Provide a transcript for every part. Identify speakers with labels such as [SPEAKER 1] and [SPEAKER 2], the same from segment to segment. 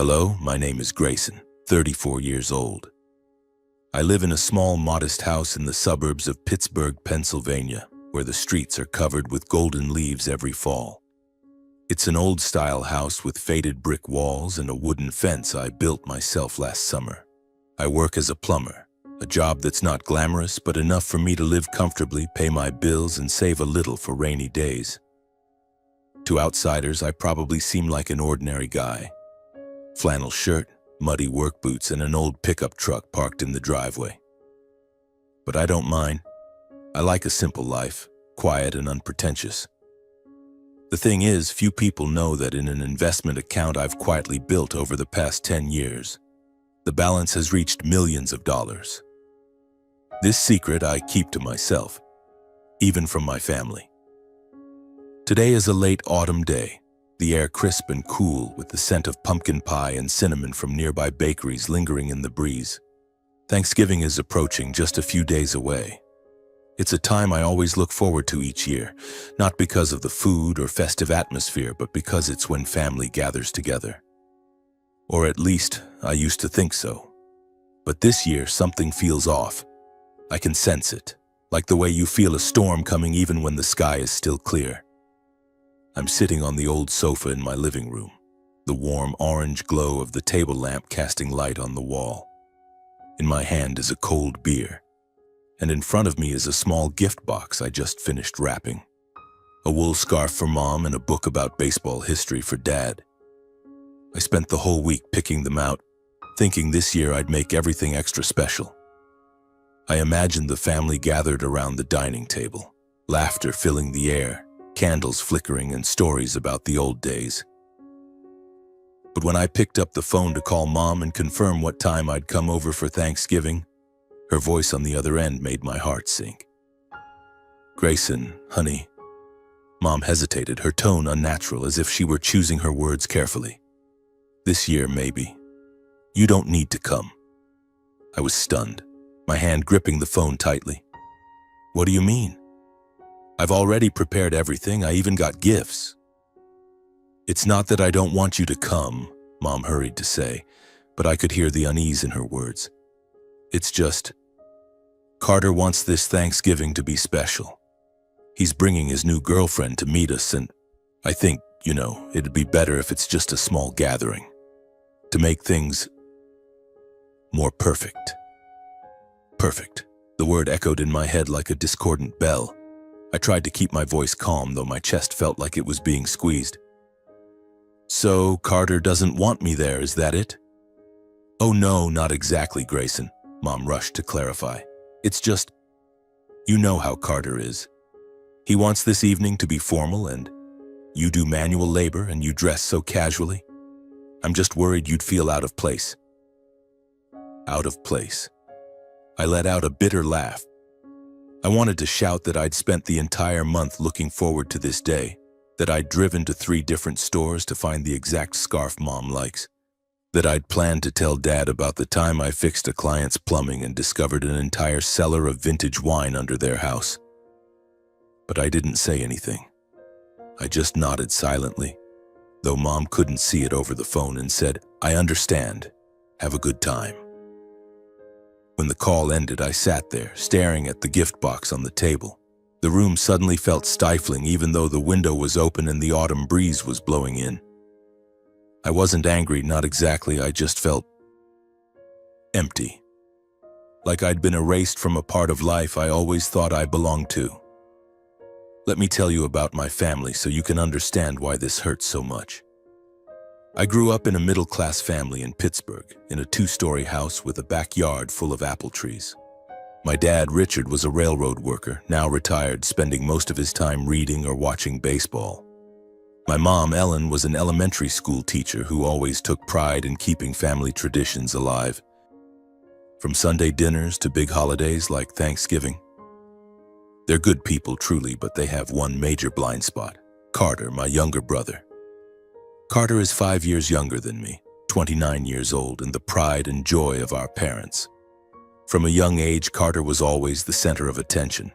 [SPEAKER 1] Hello, my name is Grayson, 34 years old. I live in a small, modest house in the suburbs of Pittsburgh, Pennsylvania, where the streets are covered with golden leaves every fall. It's an old-style house with faded brick walls and a wooden fence I built myself last summer. I work as a plumber, a job that's not glamorous but enough for me to live comfortably, pay my bills, and save a little for rainy days. To outsiders, I probably seem like an ordinary guy. Flannel shirt, muddy work boots, and an old pickup truck parked in the driveway. But I don't mind. I like a simple life, quiet and unpretentious. The thing is, few people know that in an investment account I've quietly built over the past 10 years, the balance has reached millions of dollars. This secret I keep to myself, even from my family. Today is a late autumn day. The air crisp and cool, with the scent of pumpkin pie and cinnamon from nearby bakeries lingering in the breeze. Thanksgiving is approaching, just a few days away. It's a time I always look forward to each year, not because of the food or festive atmosphere, but because it's when family gathers together. Or at least, I used to think so. But this year, something feels off. I can sense it, like the way you feel a storm coming even when the sky is still clear. I'm sitting on the old sofa in my living room, the warm orange glow of the table lamp casting light on the wall. In my hand is a cold beer, and in front of me is a small gift box I just finished wrapping. A wool scarf for Mom and a book about baseball history for Dad. I spent the whole week picking them out, thinking this year I'd make everything extra special. I imagined the family gathered around the dining table, laughter filling the air, candles flickering, and stories about the old days. But when I picked up the phone to call Mom and confirm what time I'd come over for Thanksgiving, her voice on the other end made my heart sink. "Grayson, honey." Mom hesitated, her tone unnatural, as if she were choosing her words carefully. "This year, maybe. You don't need to come." I was stunned, my hand gripping the phone tightly. "What do you mean? I've already prepared everything. I even got gifts." "It's not that I don't want you to come," Mom hurried to say, but I could hear the unease in her words. "It's just, Carter wants this Thanksgiving to be special. He's bringing his new girlfriend to meet us, and I think, it'd be better if it's just a small gathering, to make things more perfect." Perfect. The word echoed in my head like a discordant bell. I tried to keep my voice calm, though my chest felt like it was being squeezed. "So, Carter doesn't want me there, is that it?" "Oh no, not exactly, Grayson," Mom rushed to clarify. "It's just, you know how Carter is. He wants this evening to be formal, and you do manual labor and you dress so casually. I'm just worried you'd feel out of place." Out of place. I let out a bitter laugh. I wanted to shout that I'd spent the entire month looking forward to this day, that I'd driven to 3 different stores to find the exact scarf Mom likes, that I'd planned to tell Dad about the time I fixed a client's plumbing and discovered an entire cellar of vintage wine under their house. But I didn't say anything. I just nodded silently, though Mom couldn't see it over the phone, and said, "I understand. Have a good time." When the call ended, I sat there, staring at the gift box on the table. The room suddenly felt stifling, even though the window was open and the autumn breeze was blowing in. I wasn't angry, not exactly. I just felt empty. Like I'd been erased from a part of life I always thought I belonged to. Let me tell you about my family so you can understand why this hurts so much. I grew up in a middle-class family in Pittsburgh, in a 2-story house with a backyard full of apple trees. My dad, Richard, was a railroad worker, now retired, spending most of his time reading or watching baseball. My mom, Ellen, was an elementary school teacher who always took pride in keeping family traditions alive, from Sunday dinners to big holidays like Thanksgiving. They're good people, truly, but they have one major blind spot: Carter, my younger brother. Carter is 5 years younger than me, 29 years old, and the pride and joy of our parents. From a young age, Carter was always the center of attention.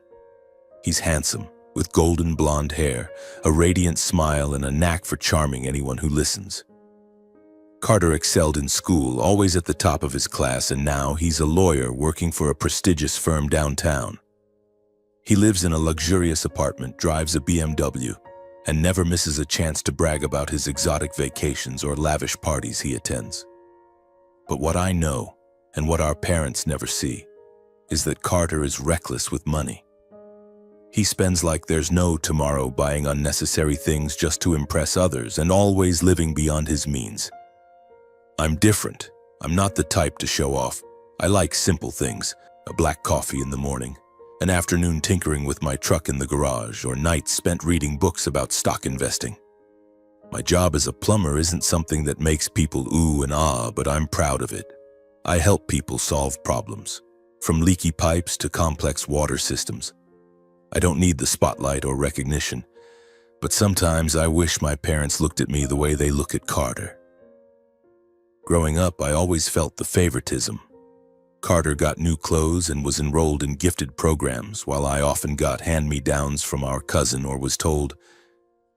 [SPEAKER 1] He's handsome, with golden blonde hair, a radiant smile, and a knack for charming anyone who listens. Carter excelled in school, always at the top of his class, and now he's a lawyer working for a prestigious firm downtown. He lives in a luxurious apartment, drives a BMW, and never misses a chance to brag about his exotic vacations or lavish parties he attends. But what I know, and what our parents never see, is that Carter is reckless with money. He spends like there's no tomorrow, buying unnecessary things just to impress others and always living beyond his means. I'm different. I'm not the type to show off. I like simple things, a black coffee in the morning, an afternoon tinkering with my truck in the garage, or nights spent reading books about stock investing. My job as a plumber isn't something that makes people ooh and ah, but I'm proud of it. I help people solve problems, from leaky pipes to complex water systems. I don't need the spotlight or recognition, but sometimes I wish my parents looked at me the way they look at Carter. Growing up, I always felt the favoritism. Carter got new clothes and was enrolled in gifted programs, while I often got hand-me-downs from our cousin or was told,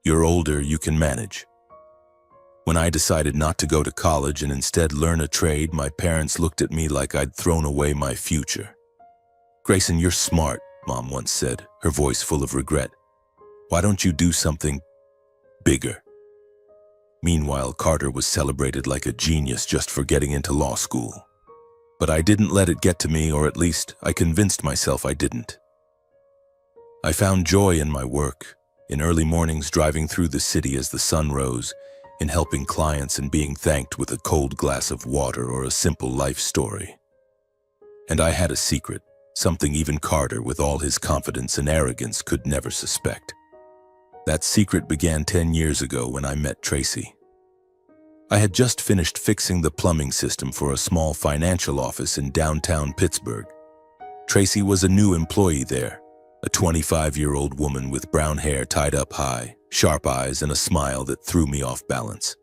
[SPEAKER 1] "You're older, you can manage." When I decided not to go to college and instead learn a trade, my parents looked at me like I'd thrown away my future. "Grayson, you're smart," Mom once said, her voice full of regret. "Why don't you do something bigger?" Meanwhile, Carter was celebrated like a genius just for getting into law school. But I didn't let it get to me, or at least I convinced myself I didn't. I found joy in my work, in early mornings driving through the city as the sun rose, in helping clients and being thanked with a cold glass of water or a simple life story. And I had a secret, something even Carter, with all his confidence and arrogance, could never suspect. That secret began 10 years ago when I met Tracy. I had just finished fixing the plumbing system for a small financial office in downtown Pittsburgh. Tracy was a new employee there, a 25-year-old woman with brown hair tied up high, sharp eyes, and a smile that threw me off balance.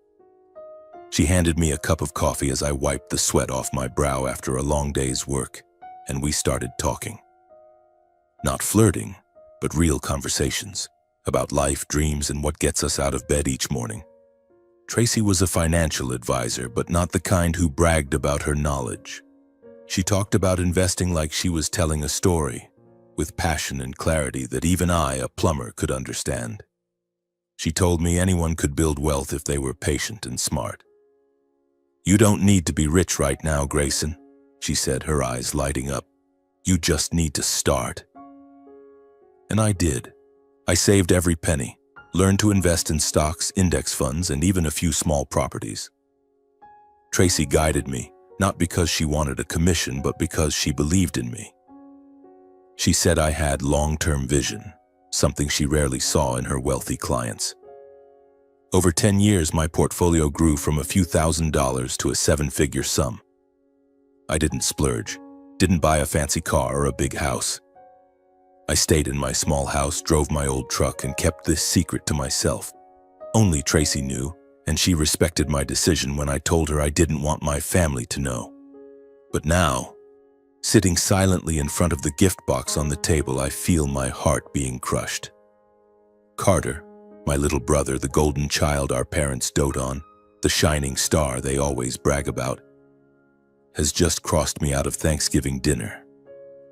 [SPEAKER 1] She handed me a cup of coffee as I wiped the sweat off my brow after a long day's work, and we started talking. Not flirting, but real conversations about life, dreams, and what gets us out of bed each morning. Tracy was a financial advisor, but not the kind who bragged about her knowledge. She talked about investing like she was telling a story, with passion and clarity that even I, a plumber, could understand. She told me anyone could build wealth if they were patient and smart. "You don't need to be rich right now, Grayson," she said, her eyes lighting up. "You just need to start." And I did. I saved every penny, learned to invest in stocks, index funds, and even a few small properties. Tracy guided me, not because she wanted a commission, but because she believed in me. She said I had long-term vision, something she rarely saw in her wealthy clients. Over 10 years, my portfolio grew from a few $1,000s to a 7-figure sum. I didn't splurge, didn't buy a fancy car or a big house. I stayed in my small house, drove my old truck, and kept this secret to myself. Only Tracy knew, and she respected my decision when I told her I didn't want my family to know. But now, sitting silently in front of the gift box on the table, I feel my heart being crushed. Carter, my little brother, the golden child our parents dote on, the shining star they always brag about, has just crossed me out of Thanksgiving dinner.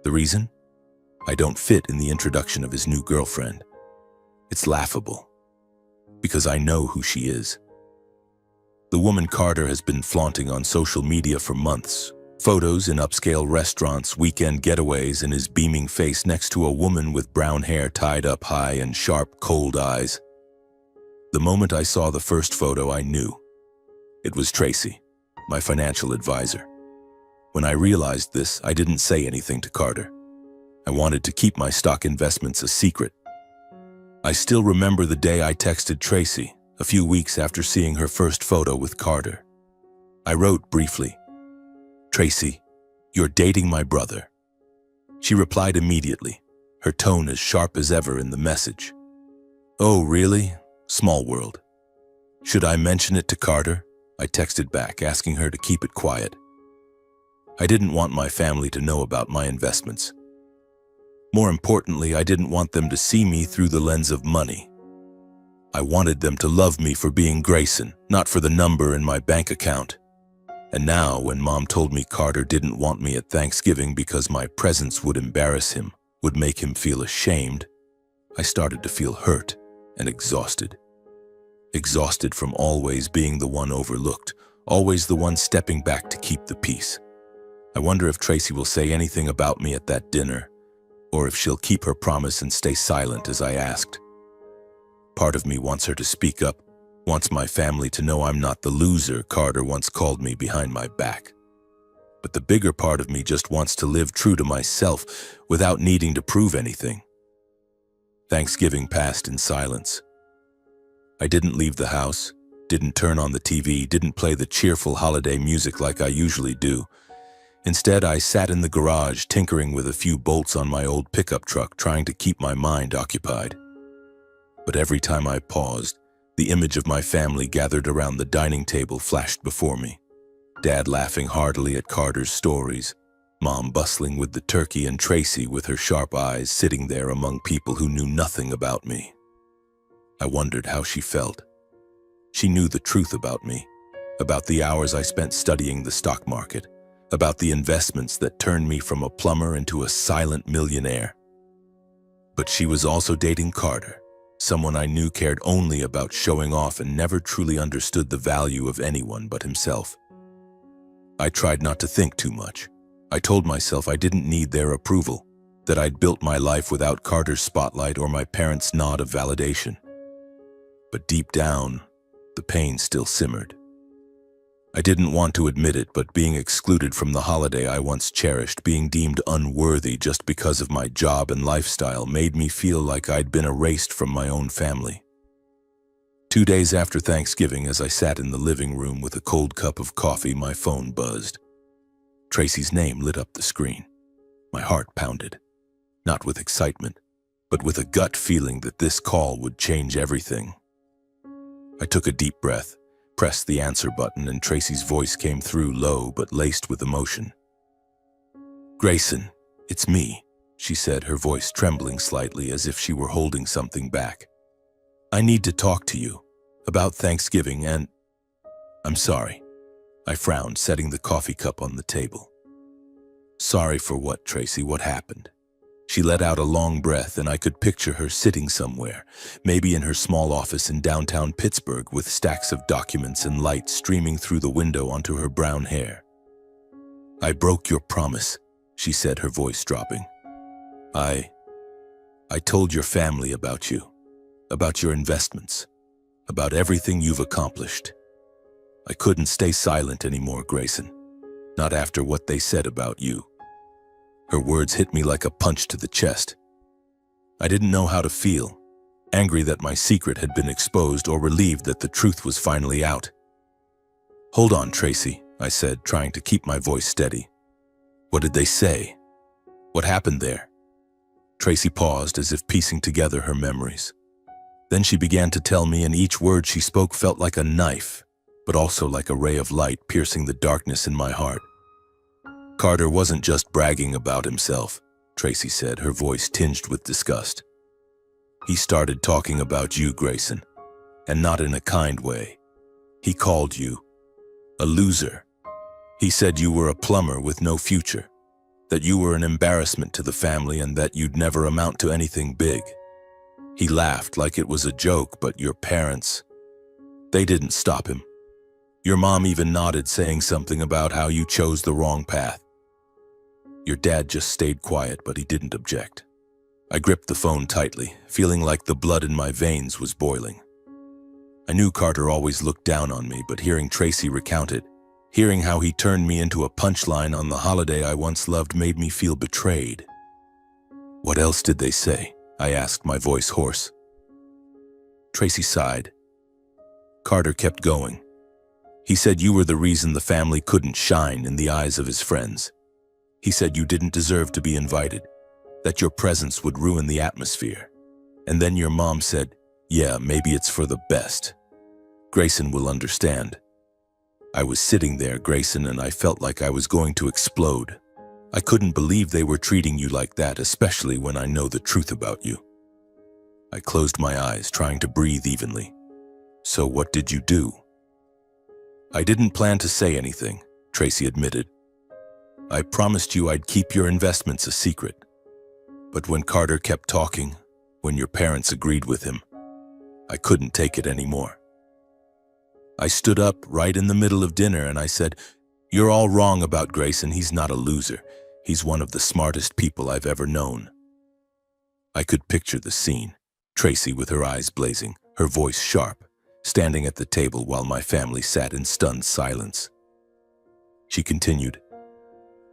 [SPEAKER 1] The reason? I don't fit in the introduction of his new girlfriend. It's laughable, because I know who she is. The woman Carter has been flaunting on social media for months. Photos in upscale restaurants, weekend getaways, and his beaming face next to a woman with brown hair tied up high and sharp, cold eyes. The moment I saw the first photo, I knew. It was Tracy, my financial advisor. When I realized this, I didn't say anything to Carter. I wanted to keep my stock investments a secret. I still remember the day I texted Tracy, a few weeks after seeing her first photo with Carter. I wrote briefly, "Tracy, you're dating my brother." She replied immediately, her tone as sharp as ever in the message. "Oh, really? Small world. Should I mention it to Carter?" I texted back, asking her to keep it quiet. I didn't want my family to know about my investments. More importantly, I didn't want them to see me through the lens of money. I wanted them to love me for being Grayson, not for the number in my bank account. And now, when Mom told me Carter didn't want me at Thanksgiving because my presence would embarrass him, would make him feel ashamed, I started to feel hurt and exhausted. Exhausted from always being the one overlooked, always the one stepping back to keep the peace. I wonder if Tracy will say anything about me at that dinner, or if she'll keep her promise and stay silent as I asked. Part of me wants her to speak up, wants my family to know I'm not the loser Carter once called me behind my back. But the bigger part of me just wants to live true to myself without needing to prove anything. Thanksgiving passed in silence. I didn't leave the house, didn't turn on the TV, didn't play the cheerful holiday music like I usually do. Instead, I sat in the garage tinkering with a few bolts on my old pickup truck, trying to keep my mind occupied. But every time I paused, the image of my family gathered around the dining table flashed before me. Dad laughing heartily at Carter's stories, Mom bustling with the turkey, and Tracy with her sharp eyes sitting there among people who knew nothing about me. I wondered how she felt. She knew the truth about me, about the hours I spent studying the stock market, about the investments that turned me from a plumber into a silent millionaire. But she was also dating Carter, someone I knew cared only about showing off and never truly understood the value of anyone but himself. I tried not to think too much. I told myself I didn't need their approval, that I'd built my life without Carter's spotlight or my parents' nod of validation. But deep down, the pain still simmered. I didn't want to admit it, but being excluded from the holiday I once cherished, being deemed unworthy just because of my job and lifestyle, made me feel like I'd been erased from my own family. 2 days after Thanksgiving, as I sat in the living room with a cold cup of coffee, my phone buzzed. Tracy's name lit up the screen. My heart pounded, not with excitement, but with a gut feeling that this call would change everything. I took a deep breath, pressed the answer button, and Tracy's voice came through, low but laced with emotion. "Grayson, it's me," she said, her voice trembling slightly as if she were holding something back. "I need to talk to you about Thanksgiving and—" "I'm sorry." I frowned, setting the coffee cup on the table. "Sorry for what, Tracy? What happened?" She let out a long breath, and I could picture her sitting somewhere, maybe in her small office in downtown Pittsburgh, with stacks of documents and light streaming through the window onto her brown hair. "I broke your promise," she said, her voice dropping. I told your family about you, about your investments, about everything you've accomplished. I couldn't stay silent anymore, Grayson, not after what they said about you." Her words hit me like a punch to the chest. I didn't know how to feel, angry that my secret had been exposed or relieved that the truth was finally out. "Hold on, Tracy," I said, trying to keep my voice steady. "What did they say? What happened there?" Tracy paused, as if piecing together her memories. Then she began to tell me, and each word she spoke felt like a knife, but also like a ray of light piercing the darkness in my heart. "Carter wasn't just bragging about himself," Tracy said, her voice tinged with disgust. "He started talking about you, Grayson, and not in a kind way. He called you a loser. He said you were a plumber with no future, that you were an embarrassment to the family, and that you'd never amount to anything big. He laughed like it was a joke, but your parents, they didn't stop him. Your mom even nodded, saying something about how you chose the wrong path. Your dad just stayed quiet, but he didn't object." I gripped the phone tightly, feeling like the blood in my veins was boiling. I knew Carter always looked down on me, but hearing Tracy recount it, hearing how he turned me into a punchline on the holiday I once loved, made me feel betrayed. "What else did they say?" I asked, my voice hoarse. Tracy sighed. "Carter kept going. He said you were the reason the family couldn't shine in the eyes of his friends. He said you didn't deserve to be invited, that your presence would ruin the atmosphere. And then your mom said, 'Yeah, maybe it's for the best. Grayson will understand.' I was sitting there, Grayson, and I felt like I was going to explode. I couldn't believe they were treating you like that, especially when I know the truth about you." I closed my eyes, trying to breathe evenly. So what did you do? I didn't plan to say anything, Tracy admitted. I promised you I'd keep your investments a secret. But when Carter kept talking, when your parents agreed with him, I couldn't take it anymore. I stood up right in the middle of dinner and I said, "You're all wrong about Grayson. He's not a loser. He's one of the smartest people I've ever known." I could picture the scene. Tracy with her eyes blazing, her voice sharp, standing at the table while my family sat in stunned silence. She continued,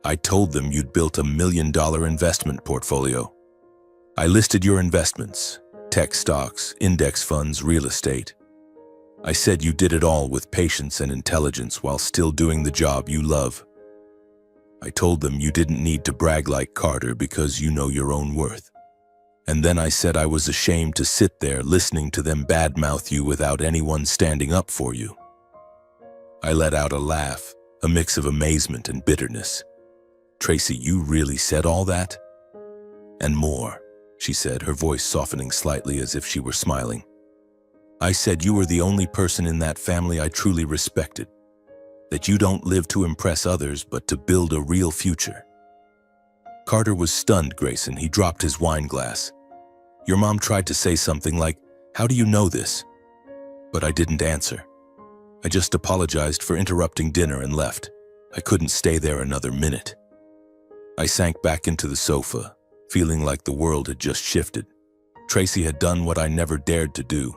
[SPEAKER 1] "I told them you'd built $1 million investment portfolio. I listed your investments, tech stocks, index funds, real estate. I said you did it all with patience and intelligence while still doing the job you love. I told them you didn't need to brag like Carter because you know your own worth. And then I said I was ashamed to sit there listening to them badmouth you without anyone standing up for you." I let out a laugh, a mix of amazement and bitterness. "Tracy, you really said all that?" "And more," she said, her voice softening slightly as if she were smiling. "I said you were the only person in that family I truly respected, that you don't live to impress others but to build a real future." Carter was stunned, Grayson. He dropped his wine glass. "Your mom tried to say something like, 'How do you know this?' But I didn't answer. I just apologized for interrupting dinner and left. I couldn't stay there another minute." I sank back into the sofa, feeling like the world had just shifted. Tracy had done what I never dared to do,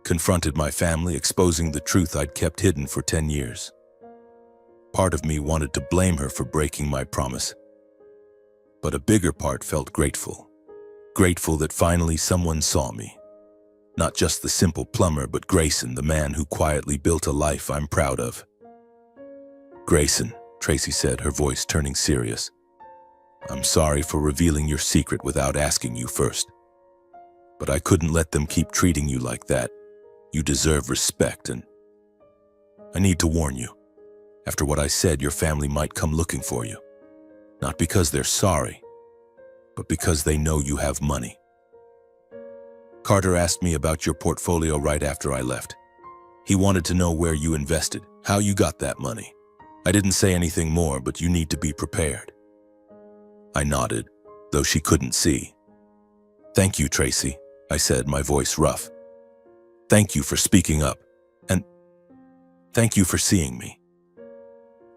[SPEAKER 1] confronted my family, exposing the truth I'd kept hidden for 10 years. Part of me wanted to blame her for breaking my promise, but a bigger part felt grateful. Grateful that finally someone saw me. Not just the simple plumber, but Grayson, the man who quietly built a life I'm proud of. "Grayson," Tracy said, her voice turning serious, "I'm sorry for revealing your secret without asking you first. But I couldn't let them keep treating you like that. You deserve respect, and I need to warn you. After what I said, your family might come looking for you. Not because they're sorry, but because they know you have money. Carter asked me about your portfolio right after I left. He wanted to know where you invested, how you got that money. I didn't say anything more, but you need to be prepared." I nodded, though she couldn't see. "Thank you, Tracy," I said, my voice rough. "Thank you for speaking up, and thank you for seeing me."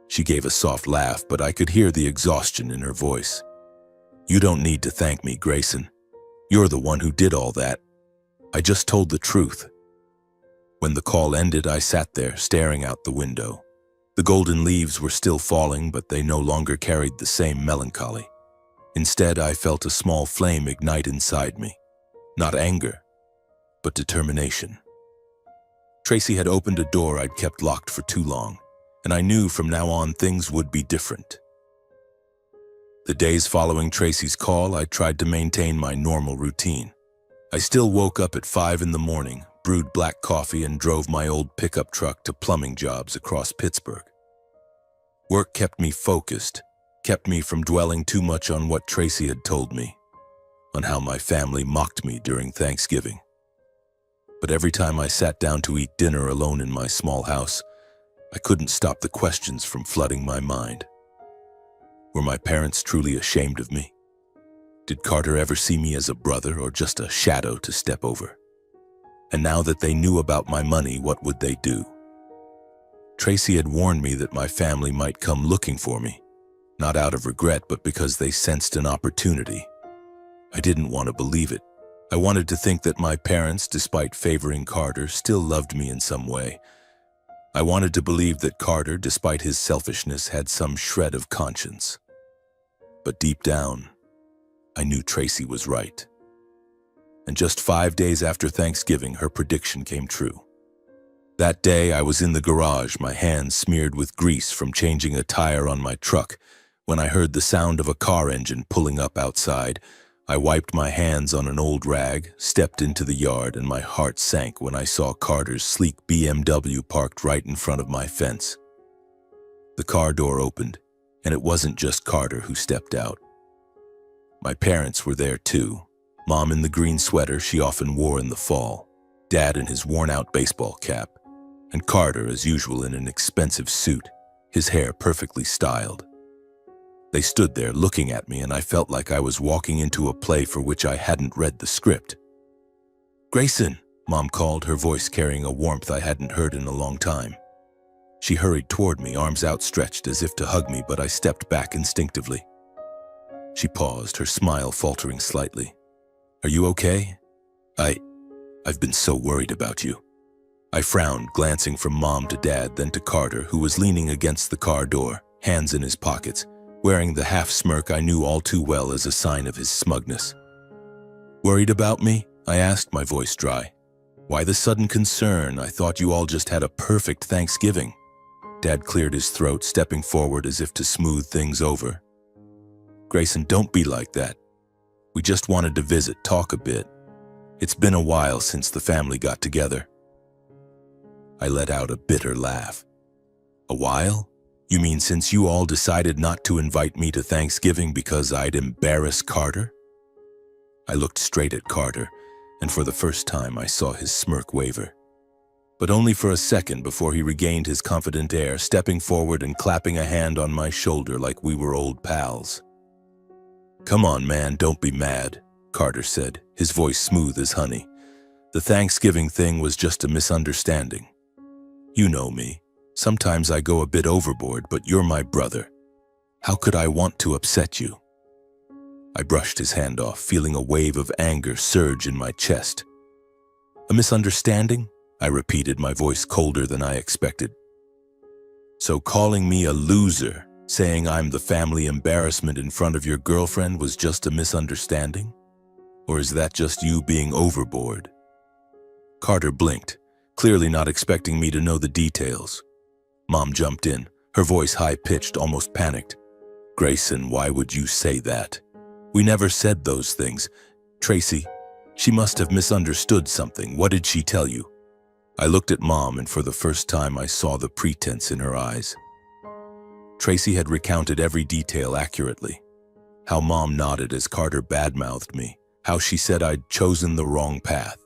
[SPEAKER 1] She gave a soft laugh, but I could hear the exhaustion in her voice. "You don't need to thank me, Grayson. You're the one who did all that. I just told the truth." When the call ended, I sat there, staring out the window. The golden leaves were still falling, but they no longer carried the same melancholy. Instead, I felt a small flame ignite inside me. Not anger, but determination. Tracy had opened a door I'd kept locked for too long, and I knew from now on things would be different. The days following Tracy's call, I tried to maintain my normal routine. I still woke up at 5 in the morning, brewed black coffee, and drove my old pickup truck to plumbing jobs across Pittsburgh. Work kept me focused, kept me from dwelling too much on what Tracy had told me, on how my family mocked me during Thanksgiving. But every time I sat down to eat dinner alone in my small house, I couldn't stop the questions from flooding my mind. Were my parents truly ashamed of me? Did Carter ever see me as a brother or just a shadow to step over? And now that they knew about my money, what would they do? Tracy had warned me that my family might come looking for me, not out of regret, but because they sensed an opportunity. I didn't want to believe it. I wanted to think that my parents, despite favoring Carter, still loved me in some way. I wanted to believe that Carter, despite his selfishness, had some shred of conscience. But deep down, I knew Tracy was right. And just 5 days after Thanksgiving, her prediction came true. That day, I was in the garage, my hands smeared with grease from changing a tire on my truck, when I heard the sound of a car engine pulling up outside. I wiped my hands on an old rag, stepped into the yard, and my heart sank when I saw Carter's sleek BMW parked right in front of my fence. The car door opened, and it wasn't just Carter who stepped out. My parents were there too, Mom in the green sweater she often wore in the fall, Dad in his worn-out baseball cap, and Carter, as usual, in an expensive suit, his hair perfectly styled. They stood there looking at me, and I felt like I was walking into a play for which I hadn't read the script. "Grayson," Mom called, her voice carrying a warmth I hadn't heard in a long time. She hurried toward me, arms outstretched as if to hug me, but I stepped back instinctively. She paused, her smile faltering slightly. "Are you okay?" I've been so worried about you." I frowned, glancing from Mom to Dad, then to Carter, who was leaning against the car door, hands in his pockets, wearing the half-smirk I knew all too well as a sign of his smugness. "Worried about me?" I asked, my voice dry. "Why the sudden concern? I thought you all just had a perfect Thanksgiving." Dad cleared his throat, stepping forward as if to smooth things over. "Grayson, don't be like that. We just wanted to visit, talk a bit. It's been a while since the family got together." I let out a bitter laugh. "A while? You mean since you all decided not to invite me to Thanksgiving because I'd embarrass Carter?" I looked straight at Carter, and for the first time I saw his smirk waver. But only for a second before he regained his confident air, stepping forward and clapping a hand on my shoulder like we were old pals. "Come on, man, don't be mad," Carter said, his voice smooth as honey. "The Thanksgiving thing was just a misunderstanding. You know me. Sometimes I go a bit overboard, but you're my brother. How could I want to upset you?" I brushed his hand off, feeling a wave of anger surge in my chest. "A misunderstanding?" I repeated, my voice colder than I expected. "So calling me a loser, saying I'm the family embarrassment in front of your girlfriend was just a misunderstanding? Or is that just you being overboard?" Carter blinked, clearly not expecting me to know the details. Mom jumped in, her voice high-pitched, almost panicked. "Grayson, why would you say that? We never said those things. Tracy, she must have misunderstood something. What did she tell you?" I looked at Mom, and for the first time I saw the pretense in her eyes. Tracy had recounted every detail accurately. How Mom nodded as Carter badmouthed me, how she said I'd chosen the wrong path.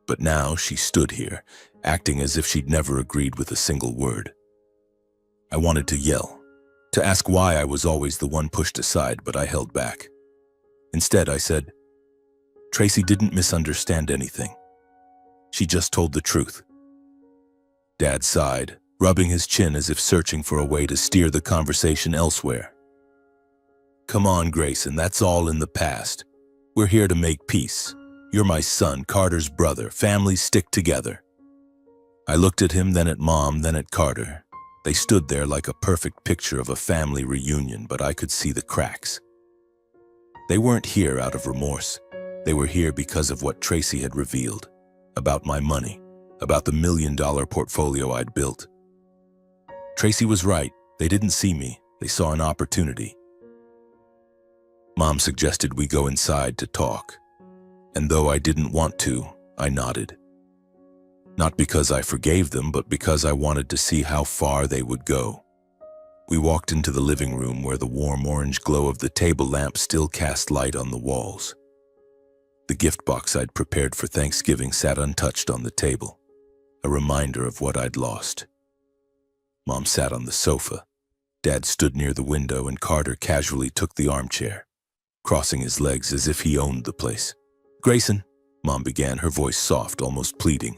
[SPEAKER 1] But now she stood here, acting as if she'd never agreed with a single word. I wanted to yell, to ask why I was always the one pushed aside, but I held back. Instead, I said, "Tracy didn't misunderstand anything. She just told the truth." Dad sighed, rubbing his chin as if searching for a way to steer the conversation elsewhere. "Come on, Grayson, that's all in the past. We're here to make peace. You're my son, Carter's brother. Families stick together." I looked at him, then at Mom, then at Carter. They stood there like a perfect picture of a family reunion, but I could see the cracks. They weren't here out of remorse. They were here because of what Tracy had revealed. About my money, about the $1 million portfolio I'd built. Tracy was right. They didn't see me. They saw an opportunity. Mom suggested we go inside to talk. And though I didn't want to, I nodded. Not because I forgave them, but because I wanted to see how far they would go. We walked into the living room where the warm orange glow of the table lamp still cast light on the walls. The gift box I'd prepared for Thanksgiving sat untouched on the table, a reminder of what I'd lost. Mom sat on the sofa. Dad stood near the window, and Carter casually took the armchair, crossing his legs as if he owned the place. "Grayson," Mom began, her voice soft, almost pleading.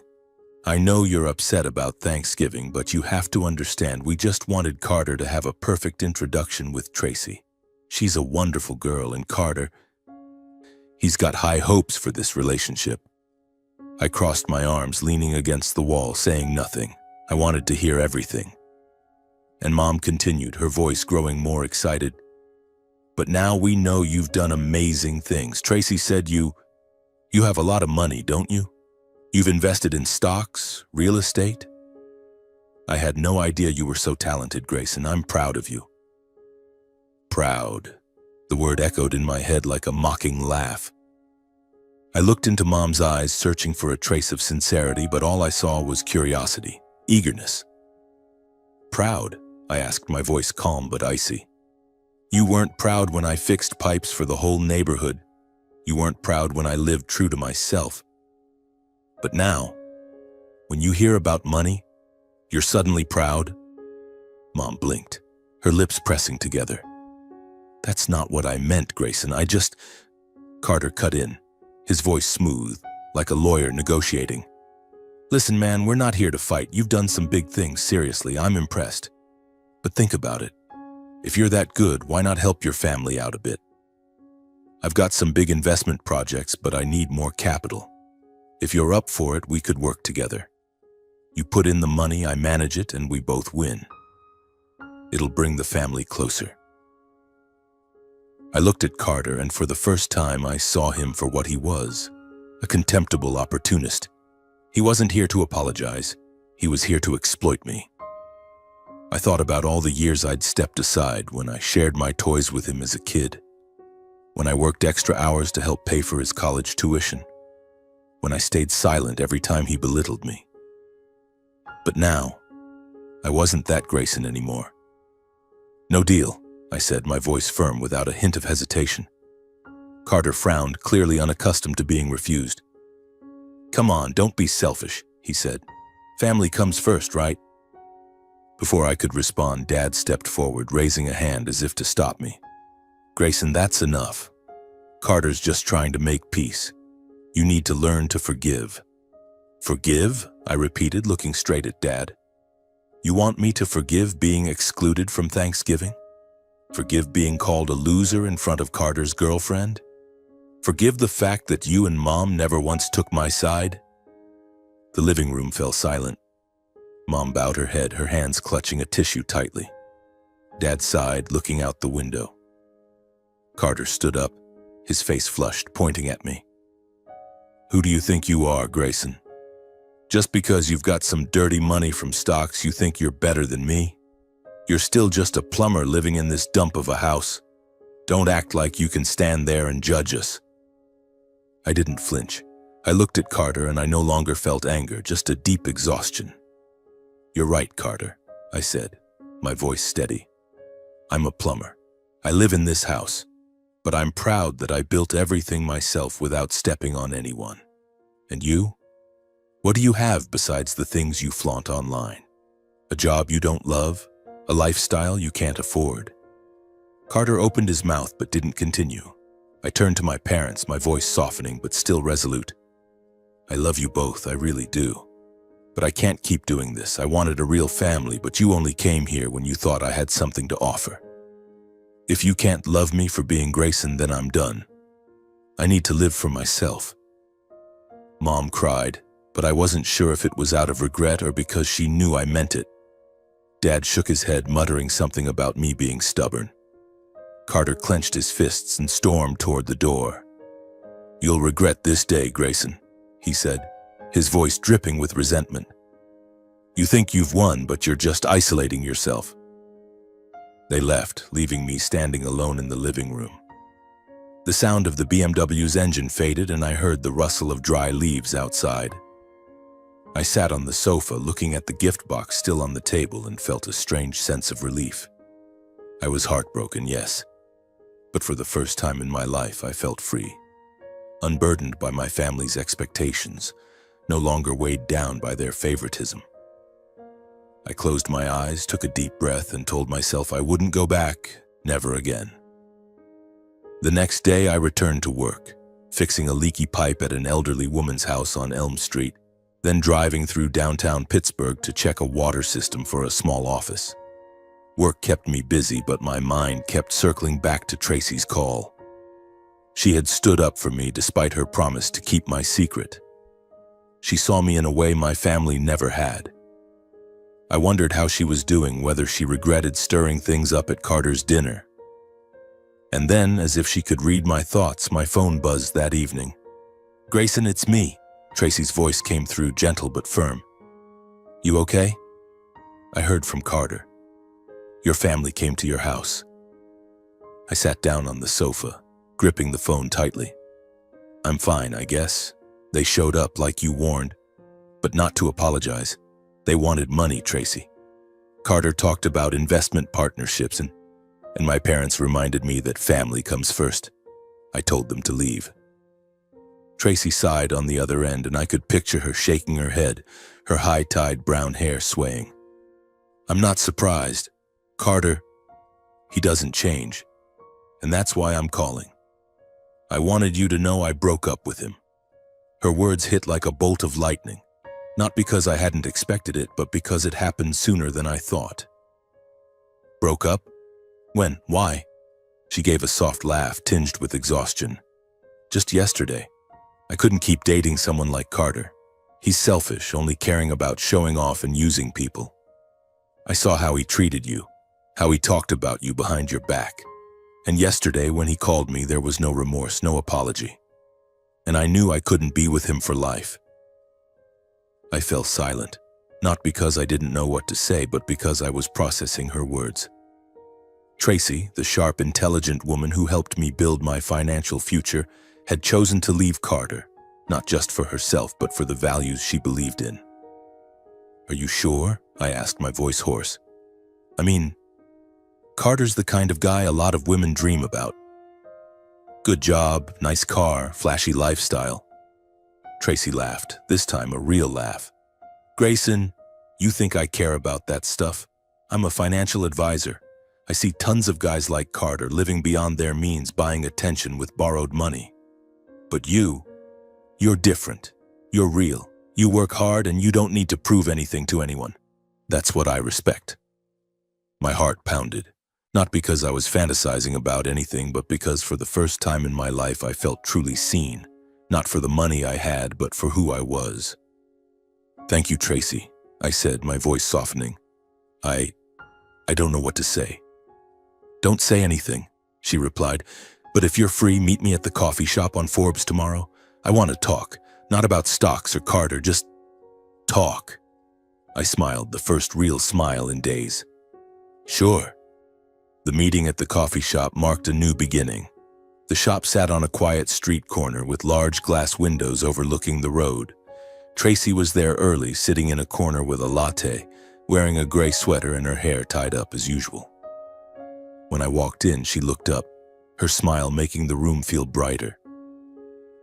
[SPEAKER 1] "I know you're upset about Thanksgiving, but you have to understand we just wanted Carter to have a perfect introduction with Tracy. She's a wonderful girl, and Carter, he's got high hopes for this relationship." I crossed my arms, leaning against the wall, saying nothing. I wanted to hear everything. And Mom continued, her voice growing more excited. "But now we know you've done amazing things. Tracy said you have a lot of money, don't you? You've invested in stocks, real estate? I had no idea you were so talented, Grayson. I'm proud of you." Proud. The word echoed in my head like a mocking laugh. I looked into Mom's eyes, searching for a trace of sincerity, but all I saw was curiosity, eagerness. "Proud?" I asked, my voice calm but icy. "You weren't proud when I fixed pipes for the whole neighborhood. You weren't proud when I lived true to myself. But now, when you hear about money, you're suddenly proud? Mom blinked, her lips pressing together. That's not what I meant, Grayson. Carter cut in, his voice smooth, like a lawyer negotiating. Listen, man, we're not here to fight. You've done some big things, seriously. I'm impressed. But think about it. If you're that good, why not help your family out a bit? I've got some big investment projects, but I need more capital. If you're up for it, we could work together. You put in the money, I manage it, and we both win. It'll bring the family closer. I looked at Carter, and for the first time I saw him for what he was, a contemptible opportunist. He wasn't here to apologize. He was here to exploit me. I thought about all the years I'd stepped aside when I shared my toys with him as a kid, when I worked extra hours to help pay for his college tuition, when I stayed silent every time he belittled me. But now, I wasn't that Grayson anymore. No deal, I said, my voice firm without a hint of hesitation. Carter frowned, clearly unaccustomed to being refused. Come on, don't be selfish, he said. Family comes first, right? Before I could respond, Dad stepped forward, raising a hand as if to stop me. Grayson, that's enough. Carter's just trying to make peace. You need to learn to forgive. Forgive? I repeated, looking straight at Dad. You want me to forgive being excluded from Thanksgiving? Forgive being called a loser in front of Carter's girlfriend? Forgive the fact that you and Mom never once took my side? The living room fell silent. Mom bowed her head, her hands clutching a tissue tightly. Dad sighed, looking out the window. Carter stood up, his face flushed, pointing at me. Who do you think you are, Grayson? Just because you've got some dirty money from stocks, you think you're better than me? You're still just a plumber living in this dump of a house. Don't act like you can stand there and judge us. I didn't flinch. I looked at Carter and I no longer felt anger, just a deep exhaustion. You're right, Carter, I said, my voice steady. I'm a plumber. I live in this house, but I'm proud that I built everything myself without stepping on anyone. And you? What do you have besides the things you flaunt online? A job you don't love? A lifestyle you can't afford? Carter opened his mouth but didn't continue. I turned to my parents, my voice softening but still resolute. I love you both, I really do. But I can't keep doing this. I wanted a real family, but you only came here when you thought I had something to offer. If you can't love me for being Grayson, then I'm done. I need to live for myself. Mom cried, but I wasn't sure if it was out of regret or because she knew I meant it. Dad shook his head, muttering something about me being stubborn. Carter clenched his fists and stormed toward the door. You'll regret this day, Grayson, he said, his voice dripping with resentment. You think you've won, but you're just isolating yourself. They left, leaving me standing alone in the living room. The sound of the BMW's engine faded and I heard the rustle of dry leaves outside. I sat on the sofa looking at the gift box still on the table and felt a strange sense of relief. I was heartbroken, yes, but for the first time in my life I felt free, unburdened by my family's expectations, no longer weighed down by their favoritism. I closed my eyes, took a deep breath, and told myself I wouldn't go back, never again. The next day I returned to work, fixing a leaky pipe at an elderly woman's house on Elm Street, then driving through downtown Pittsburgh to check a water system for a small office. Work kept me busy, but my mind kept circling back to Tracy's call. She had stood up for me despite her promise to keep my secret. She saw me in a way my family never had. I wondered how she was doing, whether she regretted stirring things up at Carter's dinner. And then, as if she could read my thoughts, my phone buzzed that evening. Grayson, it's me. Tracy's voice came through, gentle but firm. You okay? I heard from Carter. Your family came to your house. I sat down on the sofa, gripping the phone tightly. I'm fine, I guess. They showed up like you warned, but not to apologize. They wanted money, Tracy. Carter talked about investment partnerships and my parents reminded me that family comes first. I told them to leave. Tracy sighed on the other end, and I could picture her shaking her head, her high-tied brown hair swaying. I'm not surprised. Carter, he doesn't change. And that's why I'm calling. I wanted you to know I broke up with him. Her words hit like a bolt of lightning. Not because I hadn't expected it, but because it happened sooner than I thought. Broke up? When? Why? She gave a soft laugh tinged with exhaustion. Just yesterday. I couldn't keep dating someone like Carter. He's selfish, only caring about showing off and using people. I saw how he treated you, how he talked about you behind your back. And yesterday, when he called me, there was no remorse, no apology. And I knew I couldn't be with him for life. I fell silent, not because I didn't know what to say, but because I was processing her words. Tracy, the sharp, intelligent woman who helped me build my financial future, had chosen to leave Carter, not just for herself, but for the values she believed in. Are you sure? I asked, my voice hoarse. I mean, Carter's the kind of guy a lot of women dream about. Good job, nice car, flashy lifestyle. Tracy laughed, this time a real laugh. Grayson, you think I care about that stuff? I'm a financial advisor. I see tons of guys like Carter living beyond their means, buying attention with borrowed money. But you're different. You're real. You work hard and you don't need to prove anything to anyone. That's what I respect. My heart pounded, not because I was fantasizing about anything, but because for the first time in my life I felt truly seen, not for the money I had, but for who I was. Thank you, Tracy, I said, my voice softening. I don't know what to say. Don't say anything, she replied, but if you're free, meet me at the coffee shop on Forbes tomorrow. I want to talk, not about stocks or Carter, just talk. I smiled, the first real smile in days. Sure. The meeting at the coffee shop marked a new beginning. The shop sat on a quiet street corner with large glass windows overlooking the road. Tracy was there early, sitting in a corner with a latte, wearing a gray sweater and her hair tied up as usual. When I walked in, she looked up, her smile making the room feel brighter.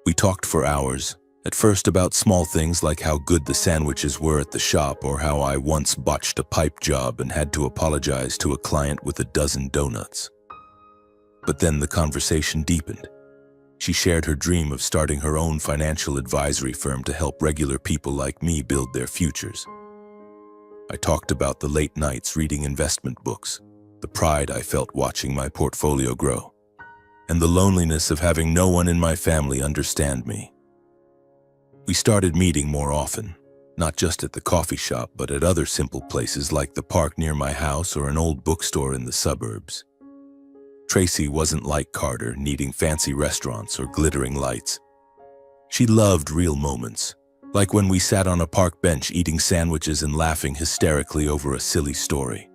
[SPEAKER 1] We talked for hours, at first about small things like how good the sandwiches were at the shop or how I once botched a pipe job and had to apologize to a client with a dozen donuts. But then the conversation deepened. She shared her dream of starting her own financial advisory firm to help regular people like me build their futures. I talked about the late nights reading investment books, the pride I felt watching my portfolio grow, and the loneliness of having no one in my family understand me. We started meeting more often, not just at the coffee shop, but at other simple places like the park near my house or an old bookstore in the suburbs. Tracy wasn't like Carter, needing fancy restaurants or glittering lights. She loved real moments, like when we sat on a park bench eating sandwiches and laughing hysterically over a silly story.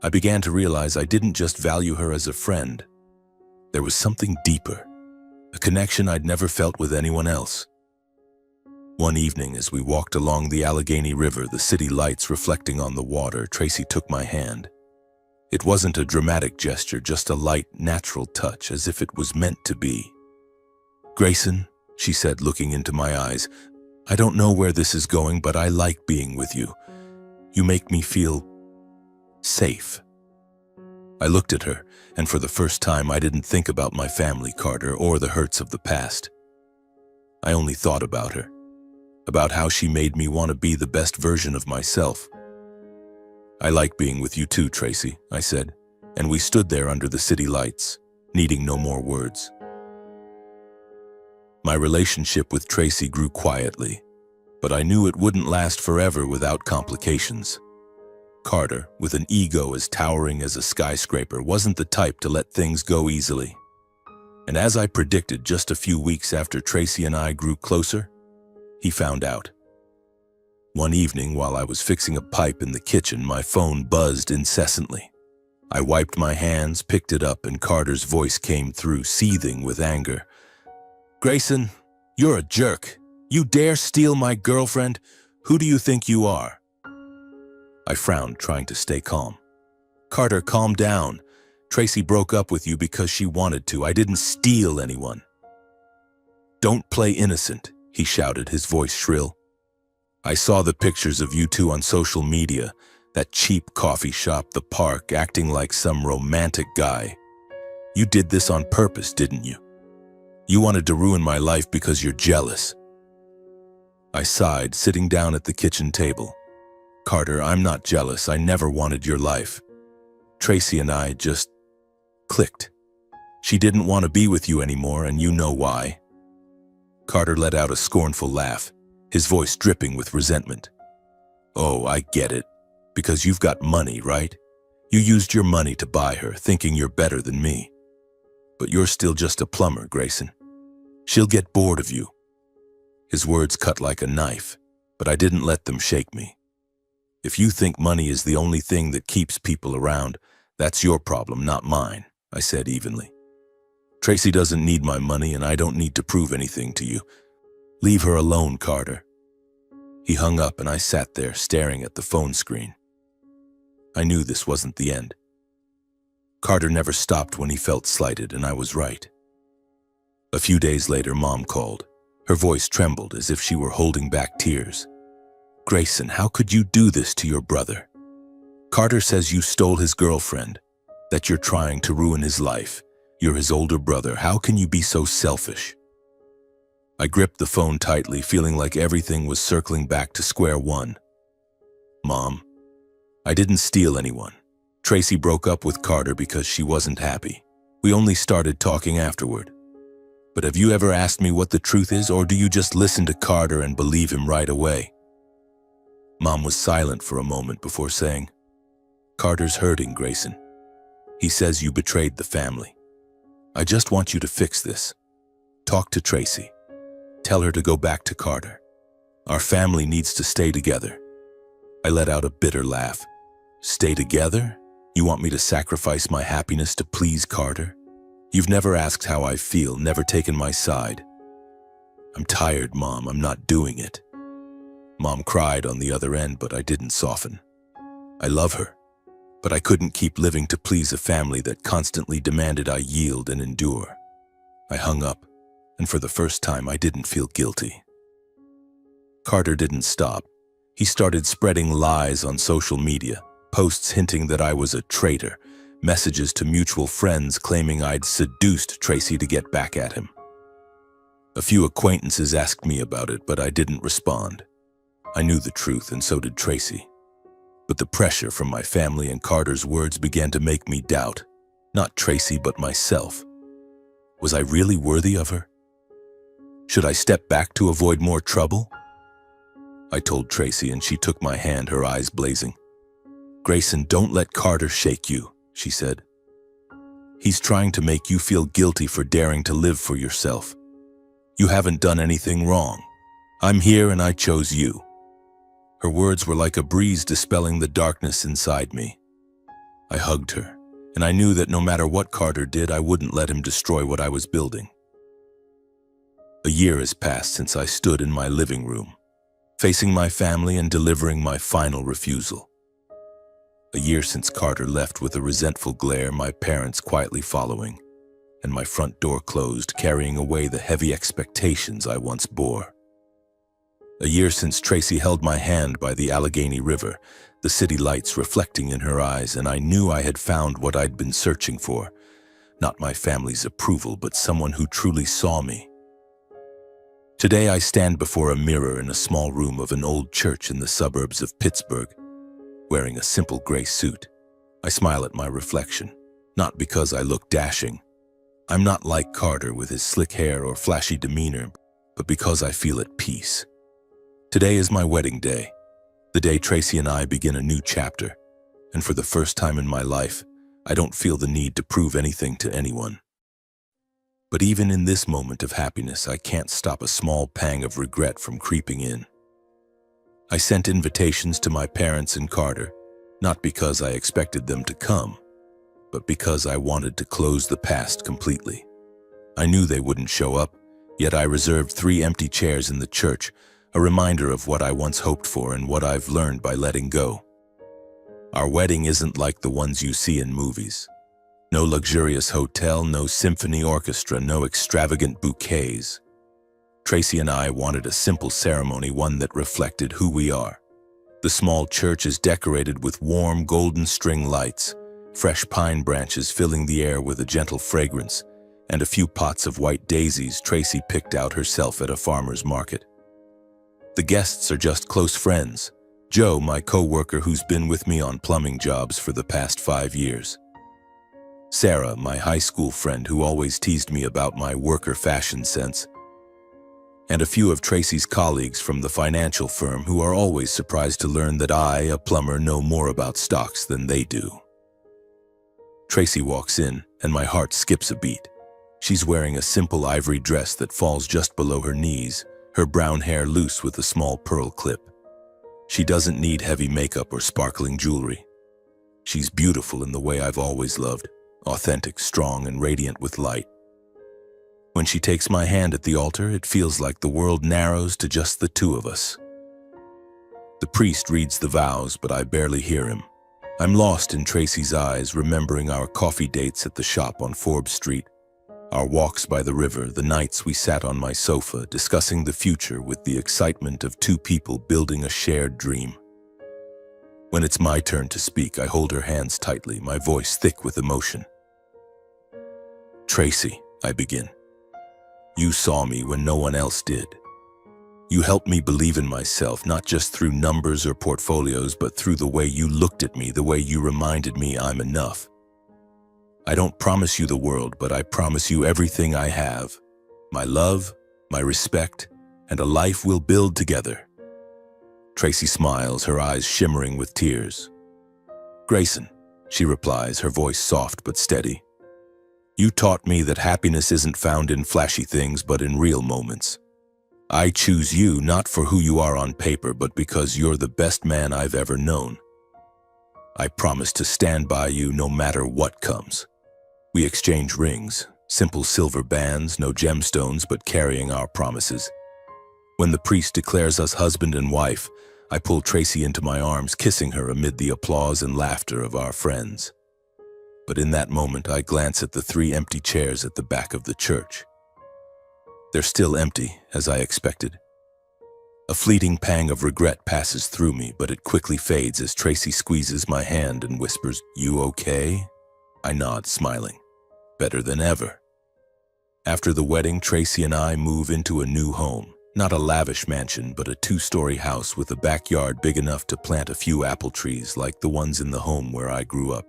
[SPEAKER 1] I began to realize I didn't just value her as a friend. There was something deeper, a connection I'd never felt with anyone else. One evening, as we walked along the Allegheny River, the city lights reflecting on the water, Tracy took my hand. It wasn't a dramatic gesture, just a light, natural touch, as if it was meant to be. Grayson, she said, looking into my eyes, I don't know where this is going, but I like being with you. You make me feel safe. I looked at her, and for the first time I didn't think about my family, Carter, or the hurts of the past. I only thought about her, about how she made me want to be the best version of myself. I like being with you too, Tracy, I said, and we stood there under the city lights, needing no more words. My relationship with Tracy grew quietly, but I knew it wouldn't last forever without complications. Carter, with an ego as towering as a skyscraper, wasn't the type to let things go easily. And as I predicted, just a few weeks after Tracy and I grew closer, he found out. One evening, while I was fixing a pipe in the kitchen, my phone buzzed incessantly. I wiped my hands, picked it up, and Carter's voice came through, seething with anger. Grayson, you're a jerk. You dare steal my girlfriend? Who do you think you are? I frowned, trying to stay calm. Carter, calm down. Tracy broke up with you because she wanted to. I didn't steal anyone. "Don't play innocent," he shouted, his voice shrill. "I saw the pictures of you two on social media, that cheap coffee shop, the park, acting like some romantic guy. You did this on purpose, didn't you? You wanted to ruin my life because you're jealous." I sighed, sitting down at the kitchen table. "Carter, I'm not jealous. I never wanted your life. Tracy and I just clicked. She didn't want to be with you anymore, and you know why." Carter let out a scornful laugh, his voice dripping with resentment. "Oh, I get it. Because you've got money, right? You used your money to buy her, thinking you're better than me. But you're still just a plumber, Grayson. She'll get bored of you." His words cut like a knife, but I didn't let them shake me. "If you think money is the only thing that keeps people around, that's your problem, not mine," I said evenly. "Tracy doesn't need my money, and I don't need to prove anything to you. Leave her alone, Carter." He hung up, and I sat there staring at the phone screen. I knew this wasn't the end. Carter never stopped when he felt slighted, and I was right. A few days later, Mom called. Her voice trembled as if she were holding back tears. "Grayson, how could you do this to your brother? Carter says you stole his girlfriend, that you're trying to ruin his life. You're his older brother. How can you be so selfish?" I gripped the phone tightly, feeling like everything was circling back to square one. "Mom, I didn't steal anyone. Tracy broke up with Carter because she wasn't happy. We only started talking afterward. But have you ever asked me what the truth is, or do you just listen to Carter and believe him right away?" Mom was silent for a moment before saying, "Carter's hurting, Grayson. He says you betrayed the family. I just want you to fix this. Talk to Tracy. Tell her to go back to Carter. Our family needs to stay together." I let out a bitter laugh. "Stay together? You want me to sacrifice my happiness to please Carter? You've never asked how I feel, never taken my side." "I'm tired, Mom. I'm not doing it." Mom cried on the other end, but I didn't soften. I love her, but I couldn't keep living to please a family that constantly demanded I yield and endure. I hung up, and for the first time I didn't feel guilty. Carter didn't stop. He started spreading lies on social media, posts hinting that I was a traitor, messages to mutual friends claiming I'd seduced Tracy to get back at him. A few acquaintances asked me about it, but I didn't respond. I knew the truth, and so did Tracy. But the pressure from my family and Carter's words began to make me doubt, not Tracy but myself. Was I really worthy of her? Should I step back to avoid more trouble? I told Tracy, and she took my hand, her eyes blazing. "Grayson, don't let Carter shake you," she said. "He's trying to make you feel guilty for daring to live for yourself. You haven't done anything wrong. I'm here and I chose you." Her words were like a breeze dispelling the darkness inside me. I hugged her, and I knew that no matter what Carter did, I wouldn't let him destroy what I was building. A year has passed since I stood in my living room, facing my family and delivering my final refusal. A year since Carter left with a resentful glare, my parents quietly following, and my front door closed, carrying away the heavy expectations I once bore. A year since Tracy held my hand by the Allegheny River, the city lights reflecting in her eyes, and I knew I had found what I'd been searching for. Not my family's approval, but someone who truly saw me. Today I stand before a mirror in a small room of an old church in the suburbs of Pittsburgh, wearing a simple gray suit. I smile at my reflection, not because I look dashing. I'm not like Carter with his slick hair or flashy demeanor, but because I feel at peace. Today is my wedding day, the day Tracy and I begin a new chapter, and for the first time in my life, I don't feel the need to prove anything to anyone. But even in this moment of happiness, I can't stop a small pang of regret from creeping in. I sent invitations to my parents and Carter, not because I expected them to come, but because I wanted to close the past completely. I knew they wouldn't show up, yet I reserved 3 empty chairs in the church, a reminder of what I once hoped for and what I've learned by letting go. Our wedding isn't like the ones you see in movies. No luxurious hotel, no symphony orchestra, no extravagant bouquets. Tracy and I wanted a simple ceremony, one that reflected who we are. The small church is decorated with warm golden string lights, fresh pine branches filling the air with a gentle fragrance, and a few pots of white daisies Tracy picked out herself at a farmer's market. The guests are just close friends. Joe, my co-worker who's been with me on plumbing jobs for the past 5 years. Sarah, my high school friend who always teased me about my worker fashion sense. And a few of Tracy's colleagues from the financial firm who are always surprised to learn that I, a plumber, know more about stocks than they do. Tracy walks in, and my heart skips a beat. She's wearing a simple ivory dress that falls just below her knees, her brown hair loose with a small pearl clip. She doesn't need heavy makeup or sparkling jewelry. She's beautiful in the way I've always loved, authentic, strong, and radiant with light. When she takes my hand at the altar, it feels like the world narrows to just the two of us. The priest reads the vows, but I barely hear him. I'm lost in Tracy's eyes, remembering our coffee dates at the shop on Forbes Street, our walks by the river, the nights we sat on my sofa, discussing the future with the excitement of two people building a shared dream. When it's my turn to speak, I hold her hands tightly, my voice thick with emotion. Tracy, I begin. You saw me when no one else did. You helped me believe in myself, not just through numbers or portfolios, but through the way you looked at me, the way you reminded me I'm enough. I don't promise you the world, but I promise you everything I have. My love, my respect, and a life we'll build together. Tracy smiles, her eyes shimmering with tears. Grayson, she replies, her voice soft but steady. You taught me that happiness isn't found in flashy things, but in real moments. I choose you not for who you are on paper, but because you're the best man I've ever known. I promise to stand by you no matter what comes. We exchange rings, simple silver bands, no gemstones, but carrying our promises. When the priest declares us husband and wife, I pull Tracy into my arms, kissing her amid the applause and laughter of our friends. But in that moment, I glance at the 3 empty chairs at the back of the church. They're still empty, as I expected. A fleeting pang of regret passes through me, but it quickly fades as Tracy squeezes my hand and whispers, "You okay?" I nod, smiling. Better than ever. After the wedding, Tracy and I move into a new home. Not a lavish mansion, but a 2-story house with a backyard big enough to plant a few apple trees like the ones in the home where I grew up.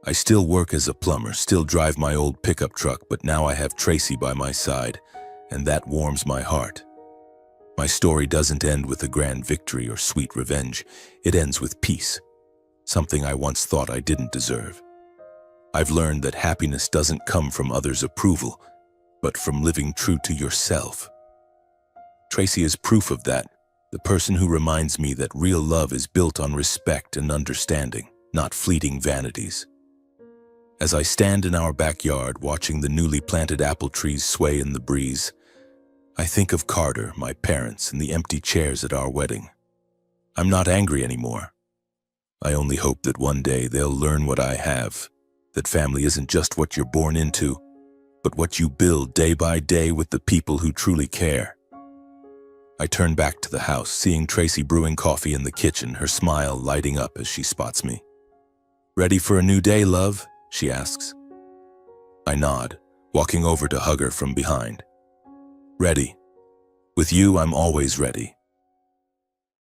[SPEAKER 1] I still work as a plumber, still drive my old pickup truck, but now I have Tracy by my side, and that warms my heart. My story doesn't end with a grand victory or sweet revenge. It ends with peace, something I once thought I didn't deserve. I've learned that happiness doesn't come from others' approval, but from living true to yourself. Tracy is proof of that, the person who reminds me that real love is built on respect and understanding, not fleeting vanities. As I stand in our backyard watching the newly planted apple trees sway in the breeze, I think of Carter, my parents, and the empty chairs at our wedding. I'm not angry anymore. I only hope that one day they'll learn what I have, that family isn't just what you're born into, but what you build day by day with the people who truly care. I turn back to the house, seeing Tracy brewing coffee in the kitchen, her smile lighting up as she spots me. "Ready for a new day, love?" she asks. I nod, walking over to hug her from behind. Ready. With you, I'm always ready.